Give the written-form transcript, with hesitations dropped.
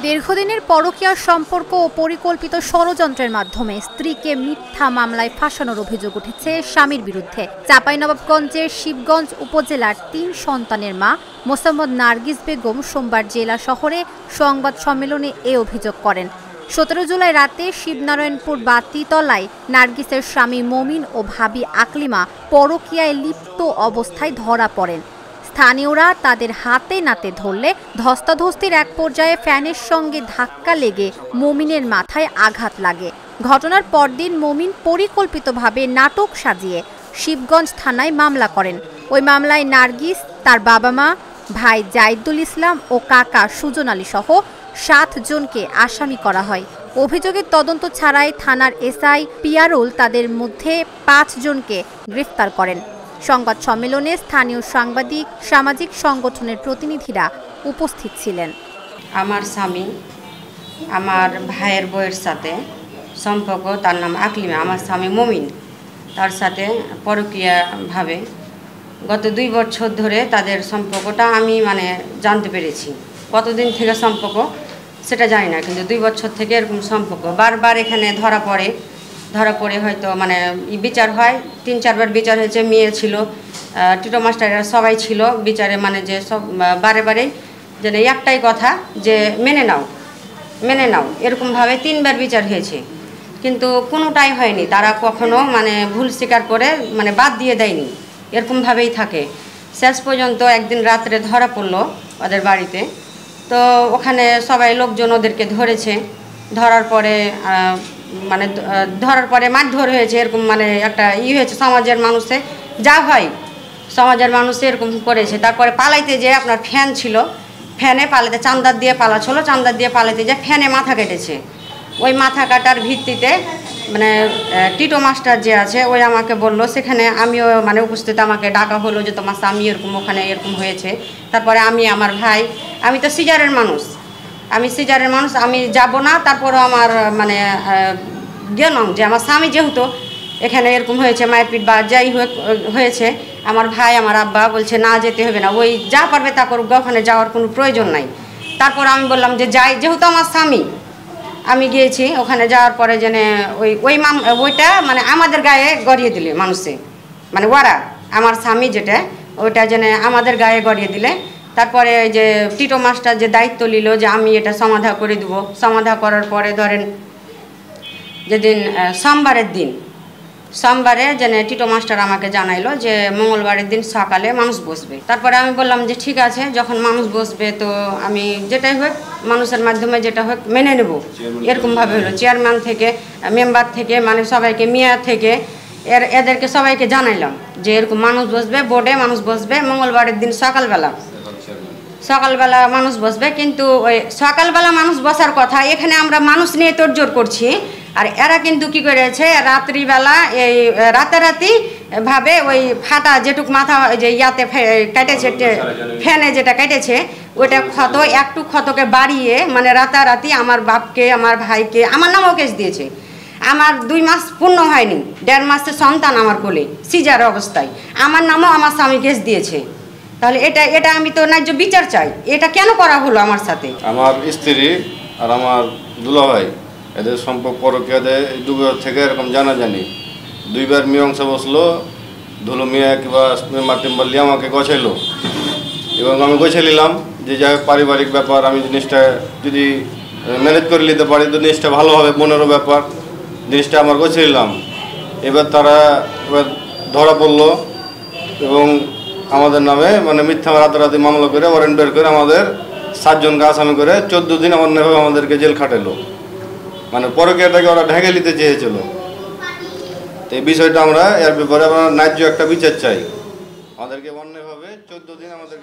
দীর্ঘদিনের পরকীয়া সম্পর্ক ও পরিকল্পিত ষড়যন্ত্রের মাধ্যমে স্ত্রীকে মিথ্যা মামলায় ফাঁসানোর অভিযোগ উঠেছে স্বামীর বিরুদ্ধে। চাঁপাইনবাবগঞ্জের শিবগঞ্জ উপজেলার ৩ সন্তানের মা মোসাম্মদ নার্গিস বেগম সোমবার জেলা শহরে সংবাদ সম্মেলনে এ অভিযোগ করেন। ১৭ জুলাই রাতে শিবনারায়ণপুর বাতিতলায় নার্গিসের স্বামী মমিন ও ভাবি আকলিমা পরকীয়ায় লিপ্ত অবস্থায় ধরা পড়েন। স্থানীয়রা তাদের হাতে নাতে ধরলে ধস্তাধস্তির এক পর্যায়ে ফ্যানের সঙ্গে ধাক্কা লেগে মমিনের মাথায় আঘাত লাগে। ঘটনার পরদিন মমিন পরিকল্পিতভাবে নাটক সাজিয়ে শিবগঞ্জ থানায় মামলা করেন। ওই মামলায় নার্গিস, তার বাবা মা, ভাই জাইদুল ইসলাম ও কাকা সুজন আলী সহ ৭ জনকে আসামি করা হয়। অভিযোগের তদন্ত ছাড়াই থানার এসআই পিয়ারুল তাদের মধ্যে ৫ জনকে গ্রেফতার করেন। সংবাদ সম্মেলনে স্থানীয় সাংবাদিক, সামাজিক সংগঠনের প্রতিনিধিরা উপস্থিত ছিলেন। আমার স্বামী আমার ভাইয়ের বউয়ের সাথে সম্পর্ক, তার নাম আকলিমা, আমার স্বামী মমিন, তার সাথে পরকীয়াভাবে গত ২ বছর ধরে তাদের সম্পর্কটা আমি জানতে পেরেছি। কতদিন থেকে সম্পর্ক সেটা জানি না, কিন্তু ২ বছর থেকে এরকম সম্পর্ক। বারবার এখানে ধরা পড়ে হয়তো বিচার হয়, ৩-৪ বার বিচার হয়েছে। মেয়ে ছিল, টিটো মাস্টাররা সবাই ছিল বিচারে, যে সব বারে যেন একটাই কথা যে মেনে নাও এরকমভাবে ৩ বার বিচার হয়েছে, কিন্তু কোনোটাই হয়নি। তারা কখনো ভুল স্বীকার করে বাদ দিয়ে দেয়নি, এরকমভাবেই থাকে। শেষ পর্যন্ত একদিন রাত্রে ধরা পড়লো ওদের বাড়িতে। তো ওখানে সবাই লোকজন ওদেরকে ধরেছে। ধরার পরে মারধর হয়েছে, এরকম একটা হয়েছে। সমাজের মানুষে যা হয়, সমাজের মানুষে এরকম করেছে। তারপরে পালাইতে যে আপনার ফ্যান ছিল, ফ্যানে পালাতে চান্দার দিয়ে পালাচ্ছিল, চান্দার দিয়ে পালাইতে যে ফ্যানে মাথা কেটেছে। ওই মাথা কাটার ভিত্তিতে টিটো মাস্টার যে আছে ওই আমাকে বললো, সেখানে আমিও উপস্থিত, আমাকে ডাকা হলো যে তোমার স্বামী এরকম ওখানে এরকম হয়েছে। তারপরে আমি, আমার ভাই, আমি তো সিজারের মানুষ, আমি যাব না। তারপরও আমার গেলাম যে আমার স্বামী যেহেতু এখানে এরকম হয়েছে, মারপিট বা যাই হয়েছে, আমার ভাই, আমার আব্বা বলছে না যেতে হবে না, ওই যা পারবে তা করুক, ওখানে যাওয়ার কোনো প্রয়োজন নাই। তারপর আমি বললাম যে যাই, যেহেতু আমার স্বামী, আমি গিয়েছি। ওখানে যাওয়ার পরে ওইটা আমাদের গায়ে গড়িয়ে দিলে মানুষে, ওরা আমার স্বামী যেটা ওইটা আমাদের গায়ে গড়িয়ে দিলে। তারপরে যে টিটো মাস্টার যে দায়িত্ব নিল যে আমি এটা সমাধা করে দেবো। সমাধা করার পরে ধরেন যেদিন সোমবারে টিটো মাস্টার আমাকে জানাইলো যে মঙ্গলবারের দিন সকালে মানুষ বসবে। তারপরে আমি বললাম যে ঠিক আছে, যখন মানুষ বসবে তো আমি যেটাই হোক মানুষের মাধ্যমে যেটা হোক মেনে নেব। এরকমভাবে হলো, চেয়ারম্যান থেকে, মেম্বার থেকে, সবাইকে, মেয়র থেকে, এদেরকে সবাইকে জানাইলাম যে এরকম মানুষ বসবে, বোর্ডে মানুষ বসবে মঙ্গলবারের দিন সকালবেলা মানুষ বসবে। কিন্তু ওই সকালবেলা মানুষ বসার কথা, এখানে আমরা মানুষ নিয়ে তোড়জোড় করছি। আর এরা কিন্তু কি করেছে, রাত্রিবেলা এই রাতারাতি ভাবে ওই ফাটা যেটুক মাথা যে কেটেছে, ফ্যানে যেটা কেটেছে ওইটা একটু ক্ষতকে বাড়িয়ে রাতারাতি আমার বাপকে, আমার ভাইকে, আমার নামও কেস দিয়েছে। আমার 2 মাস পূর্ণ হয়নি, 1.5 মাসের সন্তান আমার কোলে, সিজার অবস্থায়, আমার নামও আমার স্বামী কেস দিয়েছে। তাহলে এটা আমি তো ন্যায্য বিচার চাই। এটা কেন করা হলো আমার সাথে? আমার স্ত্রী আর আমার দুলাভাই এদের সম্পর্ক পরকীয়াতে 2 বছর থেকে এরকম জানাজানি। 2 বার মীমাংসা বসলো, ধুলো মিয়া কিংবা মেম্বার টেম্বার লিয়ে আমাকে গোছাইলো এবং আমি গোছাই নিলাম যে যাই হোক পারিবারিক ব্যাপার, আমি জিনিসটা যদি ম্যানেজ করে নিতে পারি তো জিনিসটা ভালো হবে, মনেরও ব্যাপার, জিনিসটা আমার গোছাই নিলাম। এবার তারা ধরা পড়লো এবং আমাদের নামে মিথ্যা রাতারাতি মামলা করে ওয়ারেন্ট বের করে আমাদের 7 জনকে আসামি করে 14 দিন আমাদেরকে জেল খাটালো। পরকীয়াটাকে ওরা ঢেকে নিতে চেয়েছিল। তো এই বিষয়টা আমরা এর ব্যাপারে ন্যায্য একটা বিচার চাই। আমাদেরকে অন্যায়ভাবে 14 দিন আমাদের